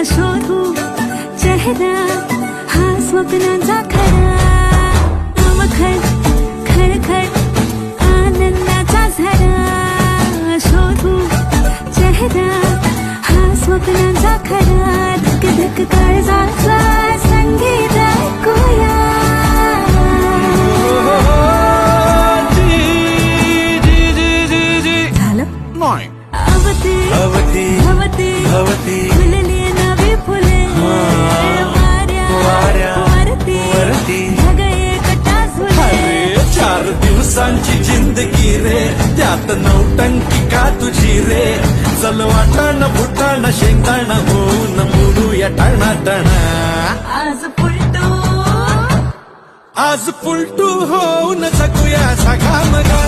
शोधू चेहरा हा स्वप्नांचा खरा नवखट खळखट आनंदाचा झरा शोधू चेहरा हा स्वप्नांचा खरा धक धक काळजाचा संगीत ऐकूया झालं नाही अवती अवती भवती भवती फुलली नवी फुले वाऱ्या वरती ढग एकटा झुले अरे 4 दिवसांची जिंदगी रे त्यात नौटंकी का तुझी रे चल वाटाण फुटाण शेंगदाण होऊन मुरूया टाणा टाणा आज आज पुलटू होऊन जगूया सगळा मगा